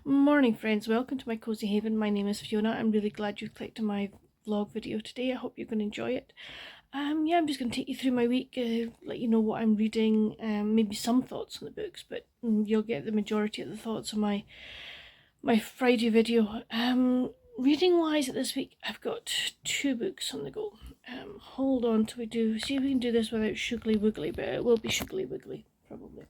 Morning friends, welcome to my cozy haven. My name is Fiona. I'm really glad you clicked on my vlog video today. I hope you're going to enjoy it. I'm just going to take you through my week, let you know what I'm reading, maybe some thoughts on the books, but you'll get the majority of the thoughts on my Friday video. Reading wise this week, I've got 2 books on the go. Hold on till see if we can do this without Shuggly Wiggly, but it will be Shuggly Wiggly, probably.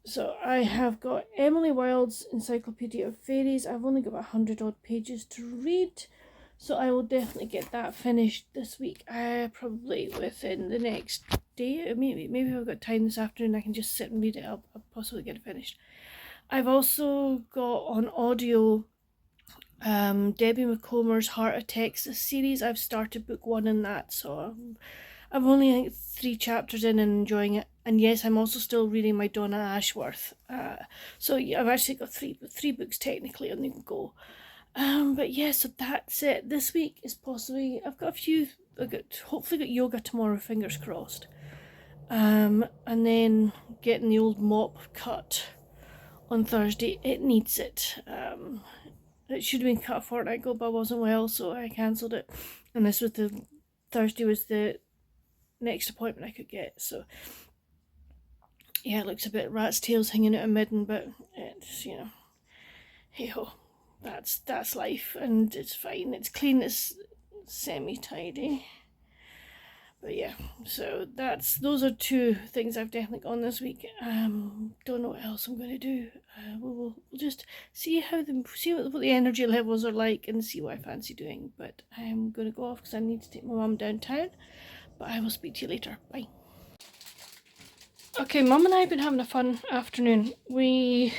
So I have got Emily Wilde's Encyclopedia of Fairies. I've only got about 100 odd pages to read, so I will definitely get that finished this week. Probably within the next day. Maybe if I've got time this afternoon I can just sit and read it. I'll possibly get it finished. I've also got on audio Debbie McComer's Heart of Texas series. I've started book 1 in that, so I'm only, I think, 3 chapters in and enjoying it. And yes, I'm also still reading my Donna Ashworth. So yeah, I've actually got three books technically on the go. But yeah, so that's it. This week is possibly, I've got a few, hopefully got yoga tomorrow, fingers crossed. And then getting the old mop cut on Thursday. It needs it. It should have been cut a fortnight ago, but I wasn't well, so I cancelled it. And this was Thursday was the next appointment I could get, so yeah, it looks a bit rat's tails hanging out of midden, but it's, you know, hey ho, that's life, and it's fine. It's clean, it's semi-tidy, but yeah, so those are 2 things I've definitely gone this week. Don't know what else I'm going to do. We'll just see what the energy levels are like and see what I fancy doing, but I'm going to go off because I need to take my mum downtown. But I will speak to you later. Bye. Okay, Mum and I have been having a fun afternoon. I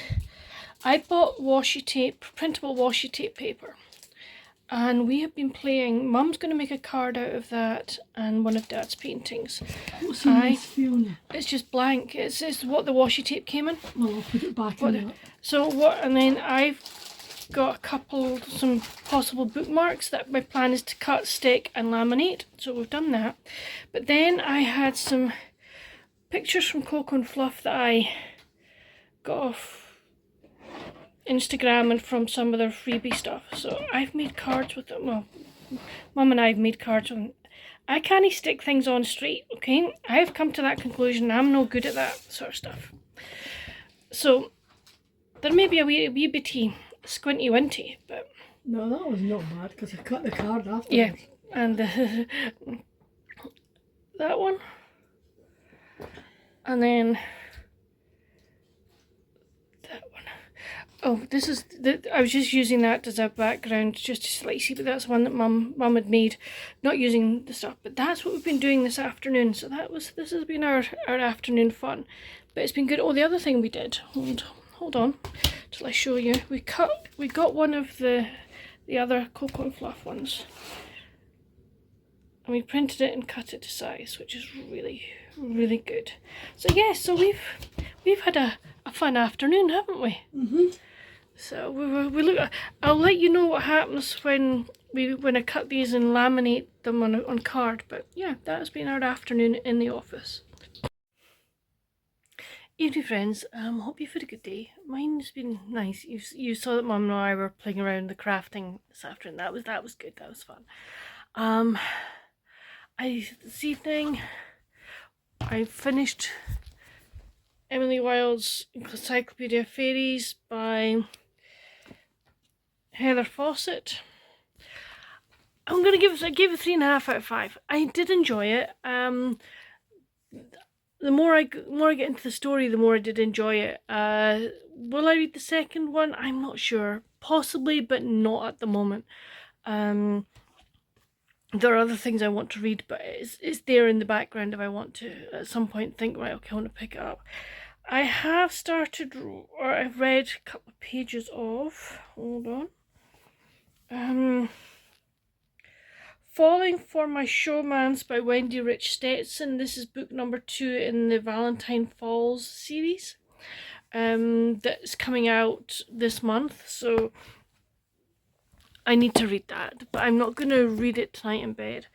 bought printable washi tape paper. And we have been playing. Mum's going to make a card out of that and one of Dad's paintings. What's in this, Fiona? It's just blank. It's what the washi tape came in. Well, I'll put it back in that. So and then I've got some possible bookmarks that my plan is to cut, stick and laminate, so we've done that. But then I had some pictures from Coco and Fluff that I got off Instagram and from some of their freebie stuff, so I've made cards with them. Well, Mum and I have made cards on. I can't stick things on straight, okay? I've come to that conclusion. I'm no good at that sort of stuff, so there may be a wee bitty squinty winty, but no, that was not bad because I cut the card after. Yeah, and that one, and then that one. Oh, this is I was just using that as a background just to slightly see, but that's one that Mum had made, not using the stuff. But that's what we've been doing this afternoon. So this has been our afternoon fun, but it's been good. Oh, the other thing we did. Hold on till I show you. We got one of the other Coco and Fluff ones, and we printed it and cut it to size, which is really, really good. So yeah, so we've had a fun afternoon, haven't we? So we look. I'll let you know what happens when I cut these and laminate them on card. But yeah, that's been our afternoon in the office. Evening friends, hope you've had a good day. Mine's been nice. You saw that Mum and I were playing around the crafting this afternoon. That was good. That was fun. This evening I finished Emily Wilde's Encyclopedia of Fairies by Heather Fawcett. I'm gonna give it 3.5 out of 5. I did enjoy it. The more I get into the story, the more I did enjoy it. Will I read the second one? I'm not sure. Possibly, but not at the moment. There are other things I want to read, but it's there in the background if I want to at some point think, right, okay, I want to pick it up. I have started, or I've read a couple of pages of, hold on. Falling for My Showmance by Wendy Rich Stetson. This is book number 2 in the Valentine Falls series. That's coming out this month, so I need to read that, but I'm not going to read it tonight in bed.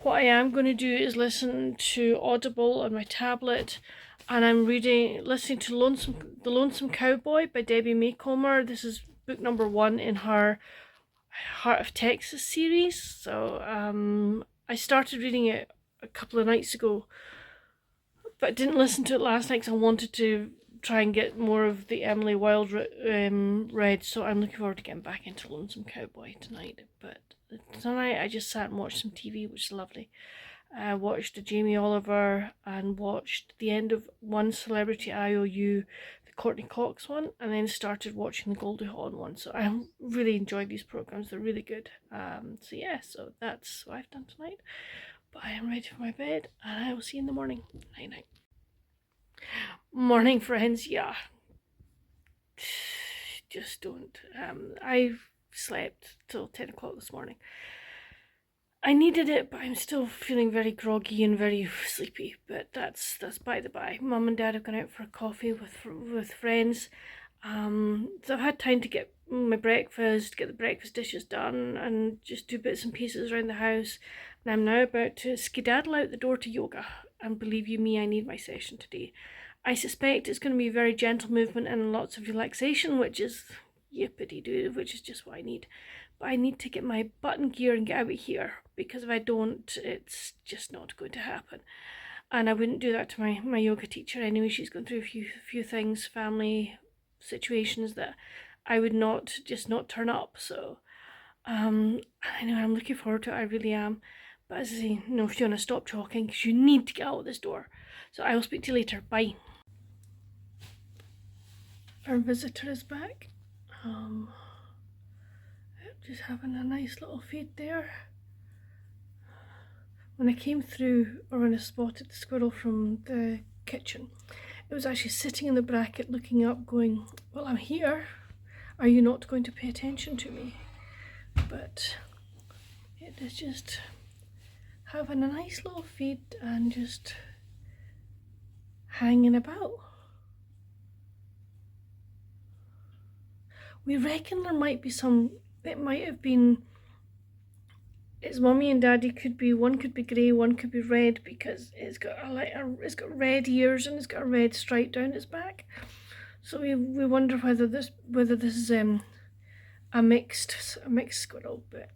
what I am going to do is listen to Audible on my tablet, and I'm listening to The Lonesome Cowboy by Debbie Maycomer. This is book number 1 in her Heart of Texas series. So I started reading it a couple of nights ago, but I didn't listen to it last night because I wanted to try and get more of the Emily Wilde read. So I'm looking forward to getting back into Lonesome Cowboy tonight. But tonight I just sat and watched some TV, which is lovely. I watched the Jamie Oliver and watched the end of One Celebrity IOU, the Courtney Cox one, and then started watching the Goldie Hawn one. So I really enjoy these programs. They're really good. So yeah, so that's what I've done tonight. But I am ready for my bed, and I will see you in the morning. Night night. Morning, friends. Yeah, just don't. I slept till 10 o'clock this morning. I needed it, but I'm still feeling very groggy and very sleepy. But that's by the by. Mum and Dad have gone out for a coffee with friends. So I've had time to get my breakfast, get the breakfast dishes done, and just do bits and pieces around the house. And I'm now about to skedaddle out the door to yoga. And believe you me, I need my session today. I suspect it's going to be very gentle movement and lots of relaxation, which is yippity-doo, which is just what I need. But I need to get my butt in gear and get out of here, because if I don't, it's just not going to happen. And I wouldn't do that to my yoga teacher anyway. She's going through a few things, family situations, that I would not turn up. So I know I'm looking forward to it. I really am. But as I say, no, Fiona, stop talking, because you need to get out of this door. So I will speak to you later. Bye. Our visitor is back. Just having a nice little feed there. When I came through, or when I spotted the squirrel from the kitchen, it was actually sitting in the bracket looking up going, well, I'm here. Are you not going to pay attention to me? But it is just having a nice little feed and just hanging about. We reckon there might be it might have been, its mummy and daddy one could be grey, one could be red, because it's got it's got red ears and it's got a red stripe down its back. So we wonder whether this is a mixed squirrel, but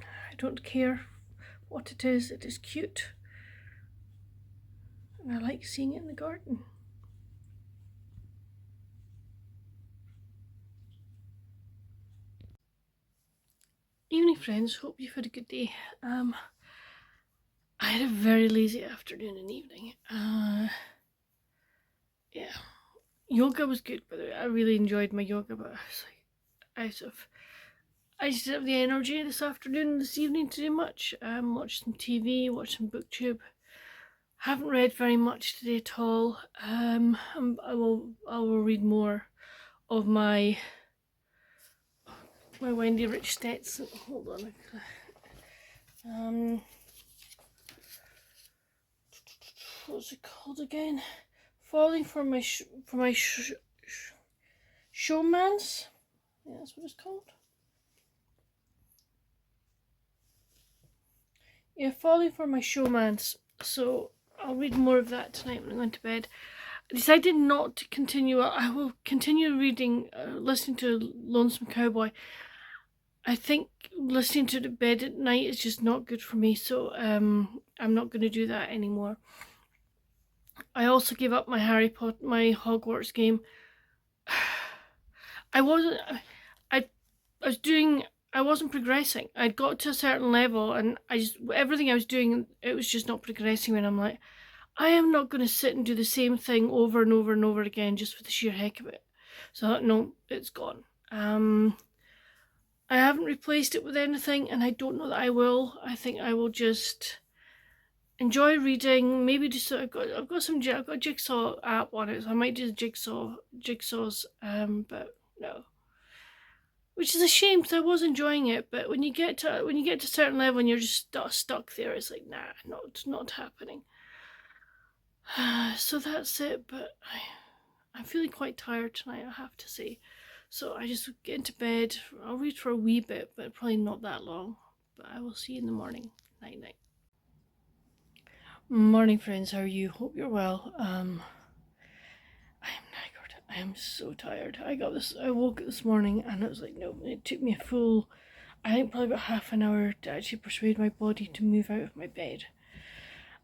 I don't care what it is. It is cute, and I like seeing it in the garden. Evening, friends. Hope you've had a good day. I had a very lazy afternoon and evening. Yeah, yoga was good, by the way. I really enjoyed my yoga, but I just didn't have the energy this afternoon and this evening to do much. Watched some TV, watched some BookTube. Haven't read very much today at all. I will read more of my Wendy Rich Stetson. Hold on. What's it called again? Falling for my showmance. Yeah, that's what it's called. Yeah, Falling for My Showmance. So I'll read more of that tonight when I'm going to bed. I decided not to continue. I will continue reading, listening to Lonesome Cowboy. I think listening to it at bed at night is just not good for me, so I'm not going to do that anymore. I also gave up my Hogwarts game. I wasn't progressing. I'd got to a certain level, and everything I was doing, it was just not progressing. And I'm like, I am not going to sit and do the same thing over and over and over again just for the sheer heck of it. So I thought, no, it's gone. I haven't replaced it with anything, and I don't know that I will. I think I will just enjoy reading. Maybe just I've got a jigsaw app on it, so I might do the jigsaws. But no, which is a shame, because I was enjoying it. But when you get to a certain level and you're just stuck there, it's like, nah, not happening. So that's it. But I'm feeling quite tired tonight, I have to say. So I just get into bed. I'll read for a wee bit, but probably not that long. But I will see you in the morning. Night night. Morning, friends. How are you? Hope you're well. I am knackered. I am so tired. I woke up this morning and it was like, no, it took me a full, I think probably about half an hour to actually persuade my body to move out of my bed.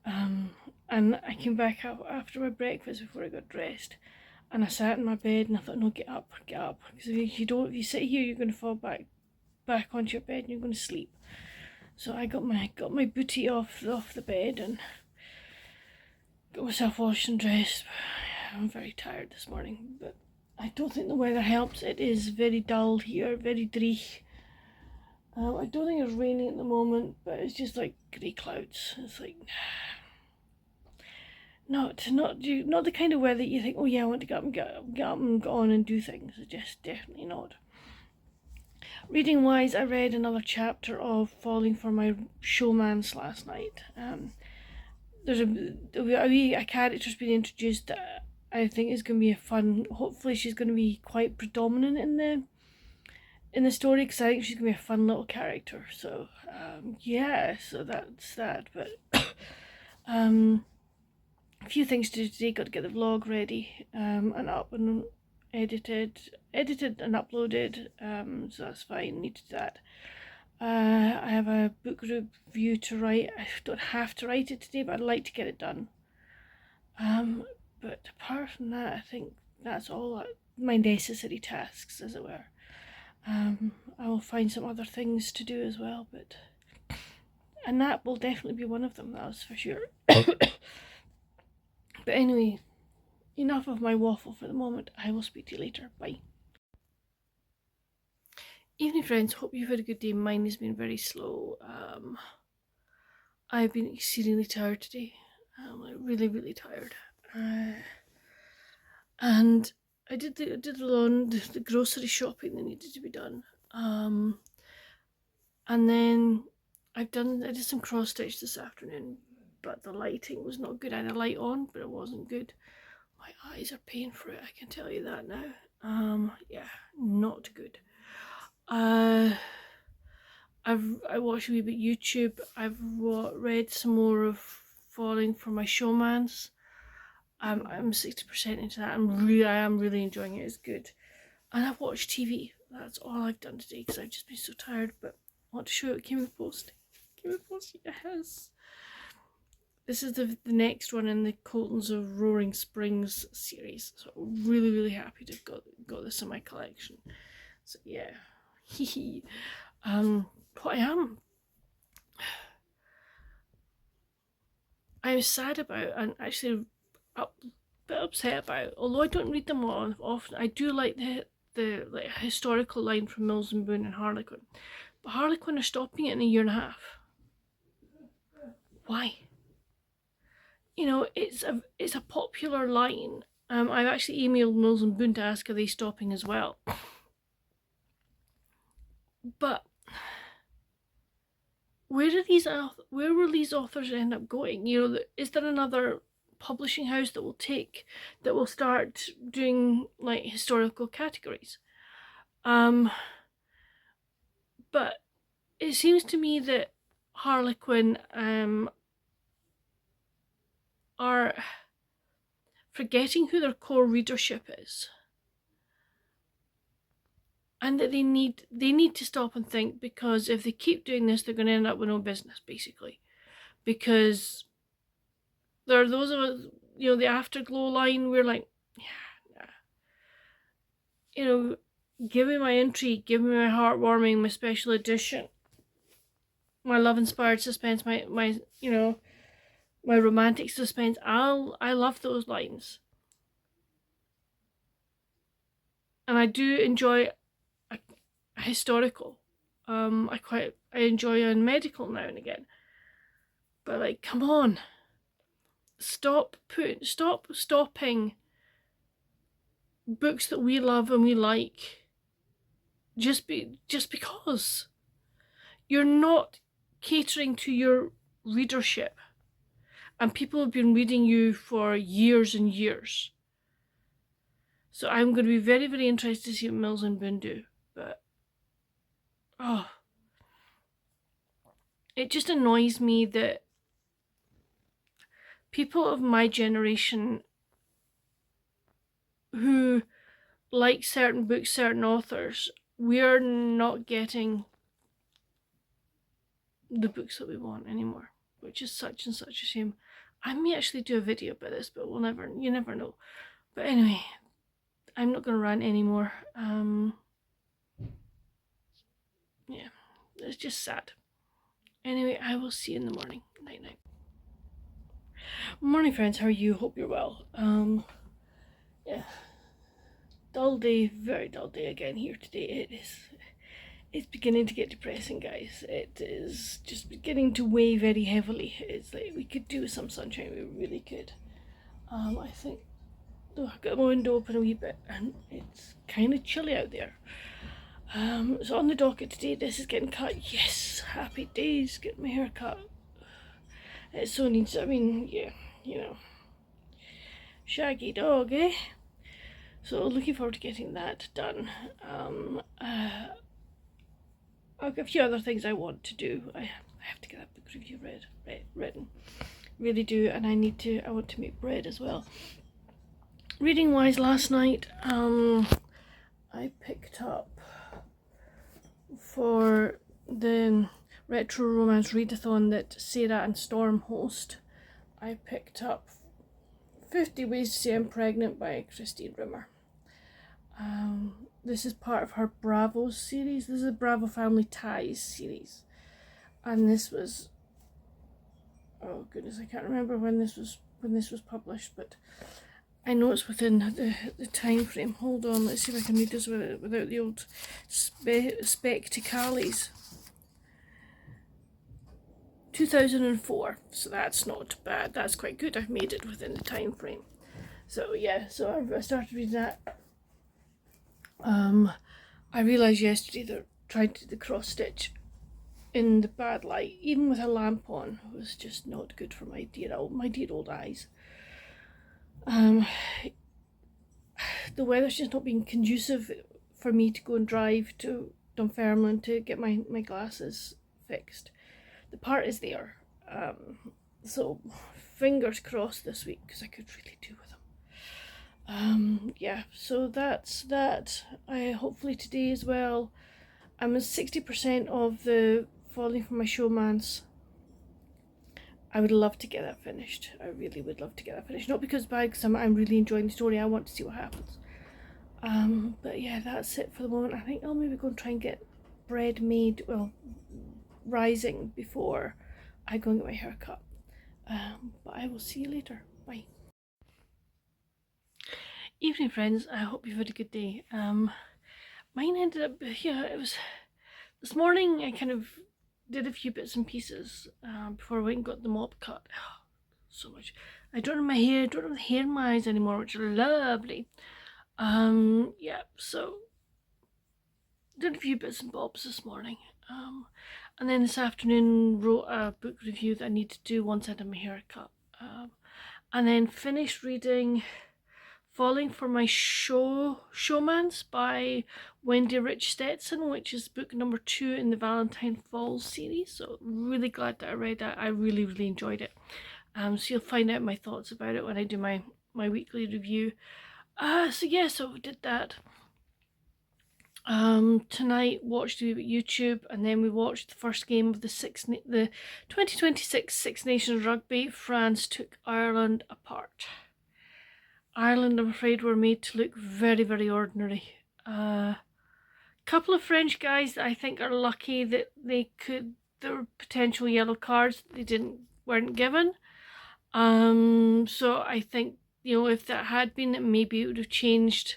And I came back up after my breakfast before I got dressed, and I sat in my bed and I thought, no, get up. Because if you sit here, you're going to fall back onto your bed and you're going to sleep. So I got my booty off the bed and got myself washed and dressed. I'm very tired this morning, but I don't think the weather helps. It is very dull here, very dreich. I don't think it's raining at the moment, but it's just like grey clouds. It's like not the kind of weather that you think, oh yeah, I want to get up and go on and do things. It's just definitely not. Reading wise, I read another chapter of Falling for My Showmance last night. There's a character's been introduced that I think is going to be a fun. Hopefully, she's going to be quite predominant in the story, because I think she's going to be a fun little character. So yeah, so that's that. But a few things to do today. Got to get the vlog ready and up and edited and uploaded. So that's fine. Need to do that. I have a book review to write. I don't have to write it today, but I'd like to get it done. But apart from that, I think that's all my necessary tasks, as it were. I will find some other things to do as well, and that will definitely be one of them, that's for sure. But anyway, enough of my waffle for the moment. I will speak to you later. Bye. Evening, friends. Hope you've had a good day. Mine has been very slow. I've been exceedingly tired today. I'm like really tired. And I did the grocery shopping that needed to be done. And then I did some cross stitch this afternoon, but the lighting was not good. I had a light on, but it wasn't good. My eyes are paying for it, I can tell you that now. Yeah, not good. I watched a wee bit of YouTube. I've read some more of Falling for My Showmance. I'm 60% into that. I am really enjoying it. It's good. And I've watched TV. That's all I've done today because I've just been so tired. But I want to show it. Came with post. Yes. This is the next one in the Coltons of Roaring Springs series. So I'm really happy to have got this in my collection. So yeah. What I'm sad about, and actually a bit upset about, although I don't read them often, I do like the historical line from Mills and Boon and Harlequin. But Harlequin are stopping it in a year and a half. Why? You know, it's a popular line. I've actually emailed Mills and Boon to ask, are they stopping as well? But where will these authors end up going? You know, is there another publishing house that will start doing like historical categories? But it seems to me that Harlequin are forgetting who their core readership is, and that they need to stop and think, because if they keep doing this, they're going to end up with no business, basically. Because there are those of us, you know, the Afterglow line, we're like, yeah, you know, give me my intrigue, give me my heartwarming, my special edition, my love-inspired suspense, my you know, my romantic suspense. I love those lines, and I do enjoy a historical. I enjoy a medical now and again, but like, come on, stopping books that we love and we like just because you're not catering to your readership, and people have been reading you for years and years. So I'm going to be very interested to see what Mills and Boon do. But it just annoys me that people of my generation who like certain books, certain authors, we're not getting the books that we want anymore, which is such and such a shame. I may actually do a video about this, but you never know. But anyway, I'm not going to rant anymore. Yeah, it's just sad. Anyway, I will see you in the morning. Night night. Morning friends, how are you? Hope you're well. Yeah. Dull day, very dull day again here today. It's beginning to get depressing, guys. It is just beginning to weigh very heavily. It's like we could do with some sunshine, we really could. I think, though, I've got my window open a wee bit and it's kind of chilly out there. So on the docket today, this is getting cut. Yes, happy days, getting my hair cut. It so needs, I mean, yeah, you know, shaggy dog, eh? So looking forward to getting that done. I've got a few other things I want to do. I have to get that book review written. Really do, and I want to make bread as well. Reading wise, last night, I picked up for the retro romance readathon that Sarah and Storm host. I picked up 50 Ways to Say I'm Pregnant by Christine Rimmer. This is part of her Bravo series. This is a Bravo Family Ties series. And this was, oh goodness, I can't remember when this was published, but I know it's within the time frame. Hold on, let's see if I can read this without the old spectacles. 2004, so that's not bad. That's quite good. I've made it within the time frame. So yeah, so I started reading that. I realised yesterday that trying to do the cross stitch in the bad light, even with a lamp on, was just not good for my dear old eyes. The weather's just not been conducive for me to go and drive to Dunfermline to get my glasses fixed. The part is there, so fingers crossed this week, because I could really do with them. Yeah, so that's that. Hopefully today as well, I'm at 60% of the Falling for My Showmance. I would love to get that finished. I really would love to get that finished. Not because because I'm really enjoying the story. I want to see what happens. But yeah, that's it for the moment. I think I'll maybe go and try and get bread made, well, rising before I go and get my hair cut. But I will see you later. Bye. Evening friends, I hope you've had a good day. Mine ended up, yeah, it was, this morning I kind of did a few bits and pieces before I went and got the mop cut. Oh, so much. I don't have my hair, don't have the hair in my eyes anymore, which is lovely. Yeah, so did a few bits and bobs this morning. And then this afternoon wrote a book review that I need to do once I had my hair cut. And then finished reading Falling for My Showmance by Wendy Rich Stetson, which is book number 2 in the Valentine Falls series. So really glad that I read that. I really enjoyed it. So you'll find out my thoughts about it when I do my weekly review. So yeah, so we did that. Tonight watched YouTube, and then we watched the first game of the 2026 Six Nations Rugby. France took Ireland apart. Ireland, I'm afraid, were made to look very ordinary. Couple of French guys that I think are lucky that there were potential yellow cards that they weren't given. So I think, you know, if that had been, maybe it would have changed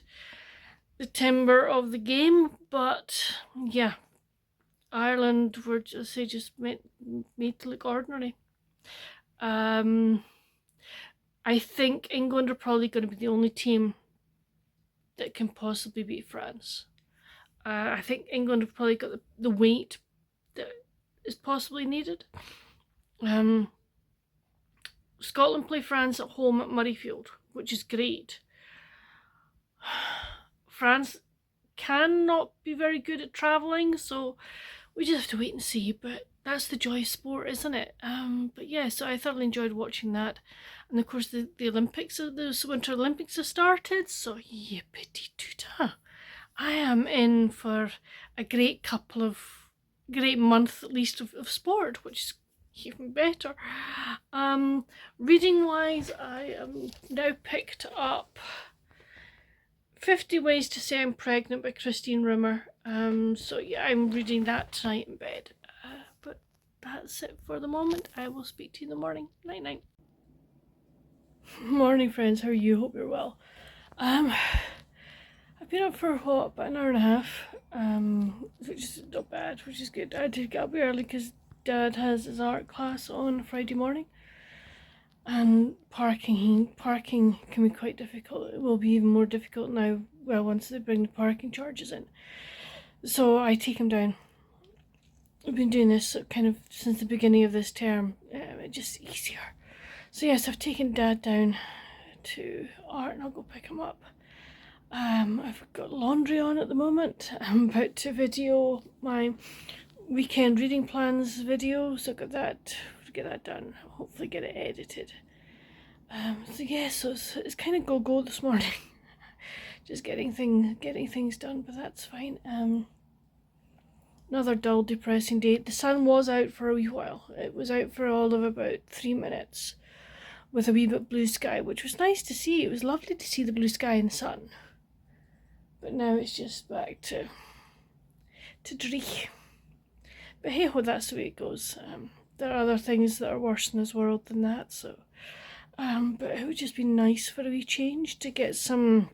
the timbre of the game. But yeah, Ireland were just made to look ordinary. I think England are probably going to be the only team that can possibly beat France. I think England have probably got the weight that is possibly needed. Scotland play France at home at Murrayfield, which is great. France cannot be very good at travelling, so we just have to wait and see, but that's the joy of sport, isn't it? But yeah, so I thoroughly enjoyed watching that. And of course the Olympics, the Winter Olympics have started, so yippity-doo-dah. I am in for a great month at least of sport, which is even better. Reading wise, I am now picked up 50 Ways to Say I'm Pregnant by Christine Rimmer. So yeah, I'm reading that tonight in bed. But that's it for the moment. I will speak to you in the morning. Night night. Morning friends, how are you? Hope you're well. I've been up for about an hour and a half, which is not bad, which is good. I did get up early because Dad has his art class on Friday morning, and parking can be quite difficult. It will be even more difficult now, well, once they bring the parking charges in. So I take him down. I've been doing this kind of since the beginning of this term. It's just easier. So yes, I've taken Dad down to art and I'll go pick him up. I've got laundry on at the moment. I'm about to video my weekend reading plans video, so I've got that to get that done. Hopefully get it edited. So yeah, so it's kind of go this morning. Just getting things done, but that's fine. Another dull, depressing day. The sun was out for a wee while. It was out for all of about 3 minutes with a wee bit blue sky, which was nice to see. It was lovely to see the blue sky and the sun. But now it's just back to dree. But hey ho, that's the way it goes. There are other things that are worse in this world than that, so but it would just be nice for a wee change to get some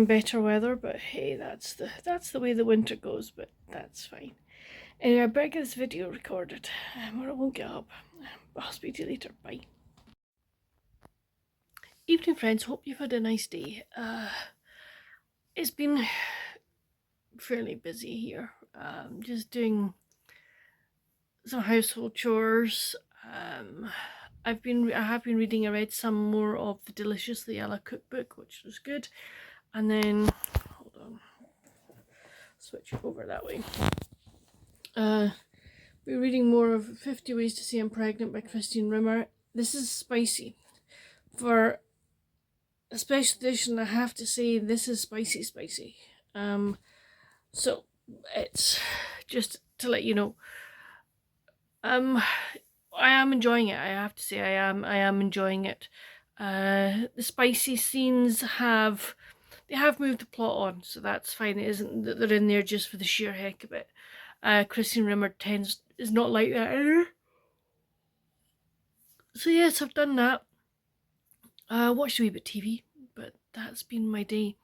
better weather. But hey, that's the way the winter goes, but that's fine. Anyway, I better get this video recorded, or I won't get up. I'll speak to you later. Bye. Evening friends, hope you've had a nice day. It's been fairly busy here. Just doing some household chores. I have been reading. I read some more of the Deliciously Ella cookbook, which was good. And then, hold on, switch over that way. We're reading more of 50 Ways to Say I'm Pregnant by Christine Rimmer. This is spicy. For a special edition, I have to say this is spicy. So it's just to let you know. I am enjoying it. I have to say I am enjoying it. The spicy scenes have moved the plot on, so that's fine. It isn't that they're in there just for the sheer heck of it. Christine Rimmer is not like that either. So yes, I've done that. Watched a wee bit TV, but that's been my day.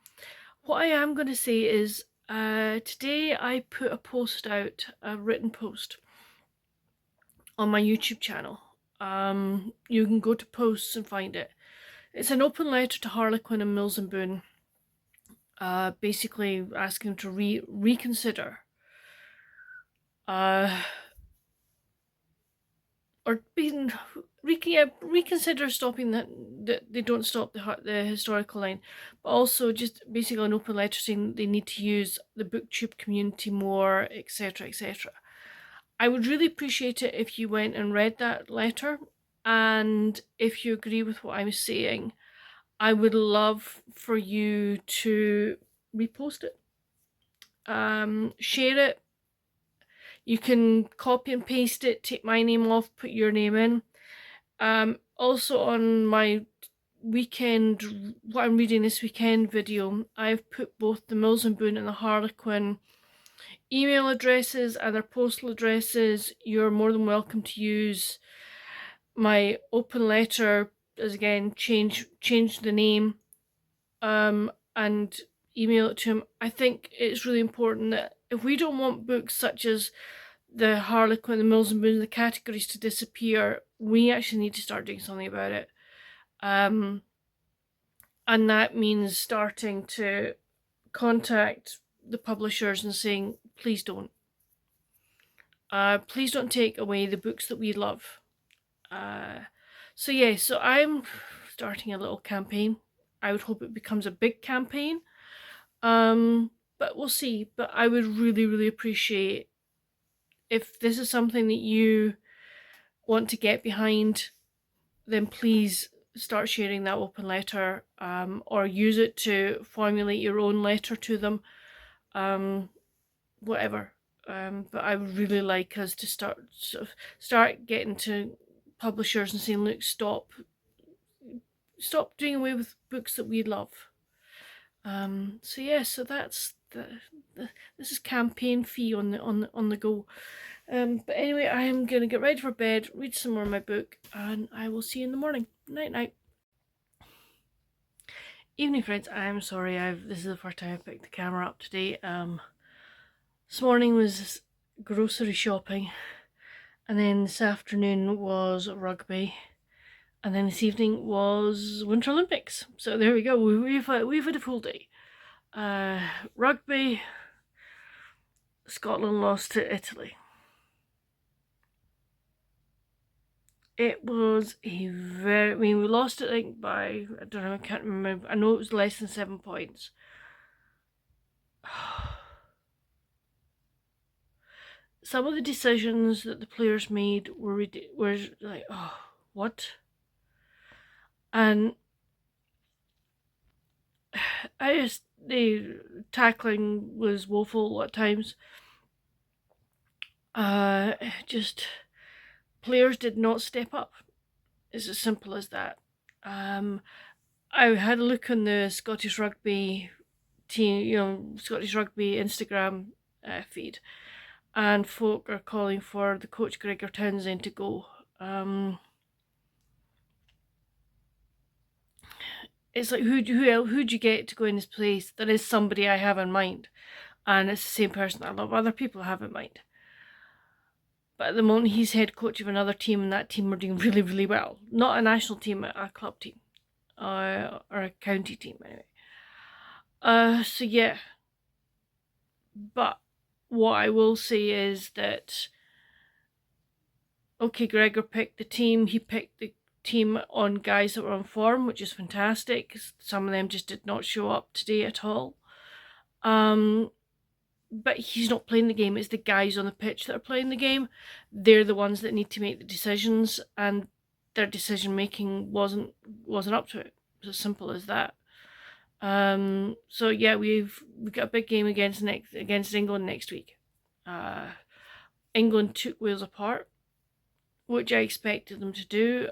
What I am going to say is today I put a post out, a written post on my YouTube channel. You can go to posts and find it. It's an open letter to Harlequin and Mills and Boon, basically asking them to reconsider reconsider stopping that they don't stop the historical line, but also just basically an open letter saying they need to use the BookTube community more, etc, etc. I would really appreciate it if you went and read that letter, and if you agree with what I'm saying, I would love for you to repost it, share it. You can copy and paste it, take my name off, put your name in. Also on my weekend, what I'm reading this weekend video, I've put both the Mills and Boon and the Harlequin email addresses and their postal addresses. You're more than welcome to use my open letter as, again, change the name and email it to them. I think it's really important that if we don't want books such as the Harlequin, the Mills and Boon, the categories to disappear, we actually need to start doing something about it. And that means starting to contact the publishers and saying, please don't. Please don't take away the books that we love. So yeah, so I'm starting a little campaign. I would hope it becomes a big campaign. But we'll see. But I would really, really appreciate if this is something that you want to get behind, then please start sharing that open letter, or use it to formulate your own letter to them, whatever. But I would really like us to start getting to publishers and saying, look, stop doing away with books that we love. So yeah, so that's this is campaign fee on the go. But anyway, I am gonna get ready for bed, read some more of my book, and I will see you in the morning. Night night. Evening, friends. I'm sorry. This is the first time I picked the camera up today. This morning was grocery shopping, and then this afternoon was rugby, and then this evening was Winter Olympics. So there we go. We've had a full day. Rugby. Scotland lost to Italy. It was a very, I mean, we lost it, I think, by, I don't know, I can't remember. I know it was less than 7 points. Some of the decisions that the players made were like, oh, what? And the tackling was woeful at times. Just players did not step up. It's as simple as that. I had a look on the Scottish Rugby team, Scottish Rugby Instagram feed, and folk are calling for the coach Gregor Townsend to go. It's like, who'd you get to go in his place? There is somebody I have in mind, and it's the same person that a lot of other people have in mind. But at the moment, he's head coach of another team, and that team are doing really, really well. Not a national team, a club team, or a county team anyway. So yeah. But what I will say is that, okay, Gregor picked the team. He picked the team on guys that were on form, which is fantastic. Some of them just did not show up today at all. But he's not playing the game. It's the guys on the pitch that are playing the game. They're the ones that need to make the decisions, and their decision making wasn't up to it. It's as simple as that. So yeah, we've got a big game against England next week. England took Wales apart, which I expected them to do.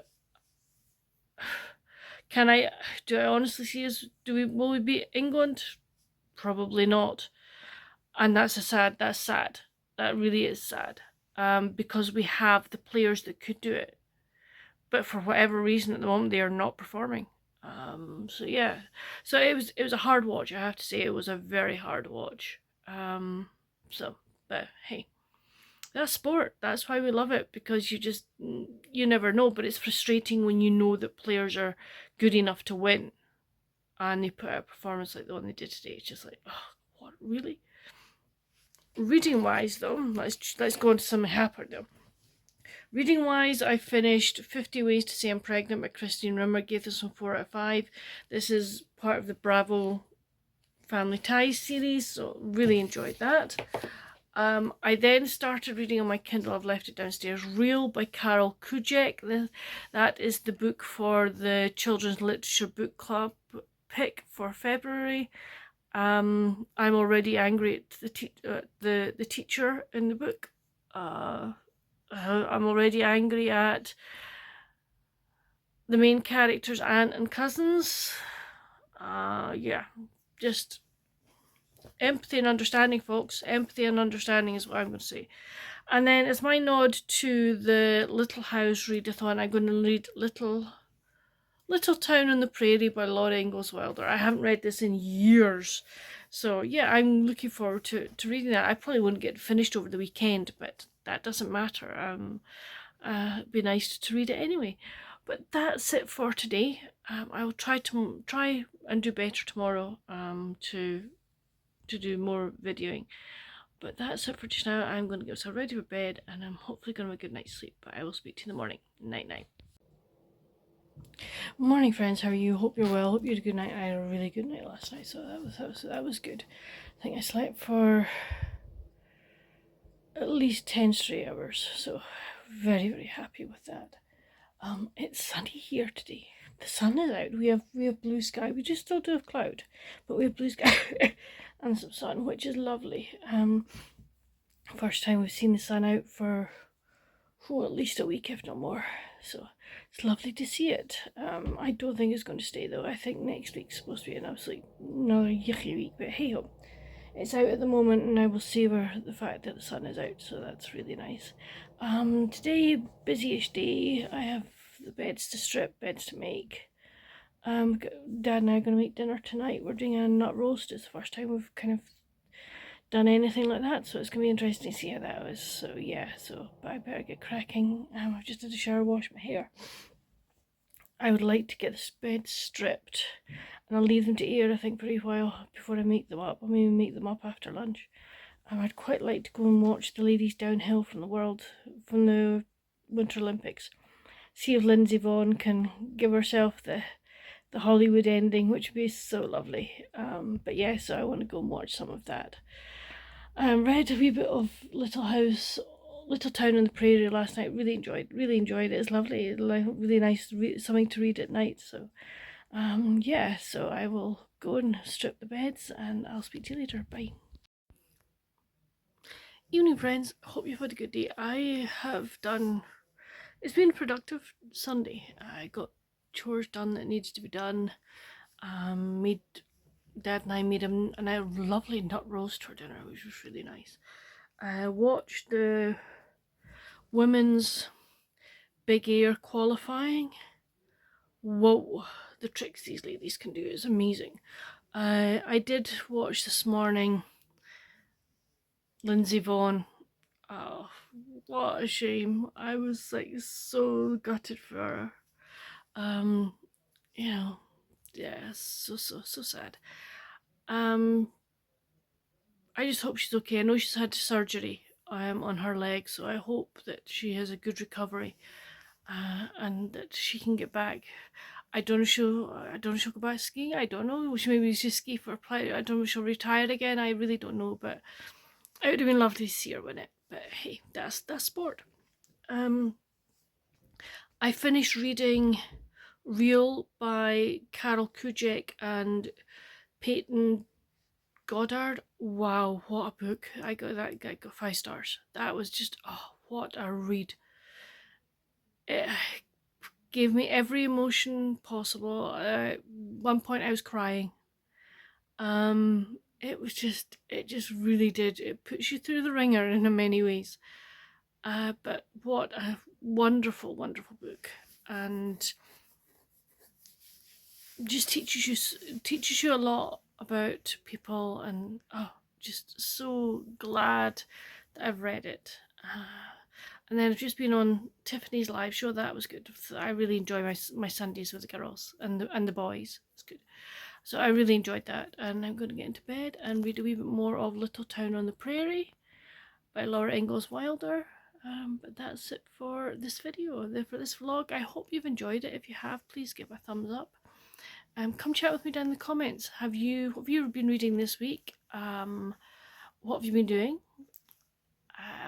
Do I honestly see us? Will we beat England? Probably not. And that's sad. That really is sad. Because we have the players that could do it, but for whatever reason at the moment they are not performing. So yeah, so it was a hard watch. I have to say, it was a very hard watch. But hey, that's sport. That's why we love it, because you never know. But it's frustrating when you know that players are good enough to win, and they put out a performance like the one they did today. It's just like, oh, what, really? Reading wise though, let's go into something happier though. Reading wise, I finished 50 Ways to Say I'm Pregnant by Christine Rimmer. Gave this one 4 out of 5. This is part of the Bravo Family Ties series, so really enjoyed that. I then started reading on my Kindle. I've left it downstairs. Real by Carol Kujek. That is the book for the Children's Literature Book Club pick for February. I'm already angry at the teacher in the book. I'm already angry at the main characters' aunt and cousins. Yeah, just empathy and understanding, folks. Empathy and understanding is what I'm going to say. And then as my nod to the Little House readathon, I'm going to read Little Town on the Prairie by Laura Ingalls Wilder. I haven't read this in years. So yeah, I'm looking forward to reading that. I probably wouldn't get finished over the weekend, but that doesn't matter. It'd be nice to read it anyway. But that's it for today. I will try and do better tomorrow to do more videoing. But that's it for just now. I'm going to get myself ready for bed, and I'm hopefully going to have a good night's sleep. But I will speak to you in the morning. Night night. Morning, friends. How are you? Hope you're well. Hope you had a good night. I had a really good night last night, so that was good. I think I slept for at least 10 straight hours, so very, very happy with that. It's sunny here today. The sun is out. We have blue sky. We just still do have cloud, but we have blue sky and some sun, which is lovely. First time we've seen the sun out for at least a week, if not more. So it's lovely to see it. I don't think it's going to stay though. I think next week's supposed to be another yucky week, but hey ho. It's out at the moment and I will savour the fact that the sun is out, so that's really nice. Today, busyish day. I have the beds to strip, beds to make. Dad and I are going to make dinner tonight. We're doing a nut roast. It's the first time we've kind of done anything like that, so it's going to be interesting to see how that was. So yeah, but I better get cracking. I've just had a shower, wash my hair. I would like to get this bed stripped, and I'll leave them to air, I think, for a while before I make them up. I'll maybe make them up after lunch. I'd quite like to go and watch the ladies downhill from the Winter Olympics. See if Lindsay Vonn can give herself the Hollywood ending, which would be so lovely. But yeah, so I want to go and watch some of that. Read a wee bit of Little Town on the Prairie last night. Really enjoyed it. It's lovely. Really nice something to read at night. So yeah, so I will go and strip the beds and I'll speak to you later. Bye. Evening friends, hope you've had a good day. It's been a productive Sunday. I got chores done that needs to be done. Dad and I made a lovely nut roast for dinner, which was really nice. I watched the women's big air qualifying. Whoa, the tricks these ladies can do is amazing. I did watch this morning Lindsay Vonn. Oh, what a shame. I was like so gutted for her. You know, yeah, so sad. I just hope she's okay. I know she's had surgery on her leg, so I hope that she has a good recovery and that she can get back. I don't know if she'll go back skiing. I don't know. Maybe she'll ski for a play. I don't know if she'll retire again. I really don't know, but it would have been lovely to see her win it. But hey, that's sport. I finished reading Real by Carol Kujek and Peyton Goddard. Wow, what a book. I got 5 stars. That was just, oh, what a read. It gave me every emotion possible. At one point I was crying. It just really did. It puts you through the ringer in many ways. But what a wonderful, wonderful book. And just teaches you a lot about people, and just so glad that I've read it. And then I've just been on Tiffany's live show. That was good. I really enjoy my Sundays with the girls and the boys. It's good. So I really enjoyed that, and I'm going to get into bed and read a wee bit more of Little Town on the Prairie by Laura Ingalls Wilder. But that's it for this video, for this vlog. I hope you've enjoyed it. If you have, please give a thumbs up. Come chat with me down in the comments. What have you been reading this week? What have you been doing?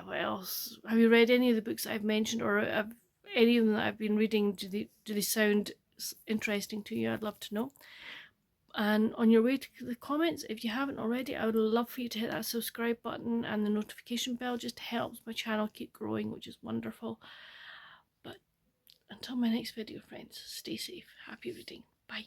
What else? Have you read any of the books that I've mentioned, or have any of them that I've been reading, do they sound interesting to you? I'd love to know. And on your way to the comments, if you haven't already, I would love for you to hit that subscribe button and the notification bell. Just helps my channel keep growing, which is wonderful. But until my next video, friends, stay safe. Happy reading. Bye.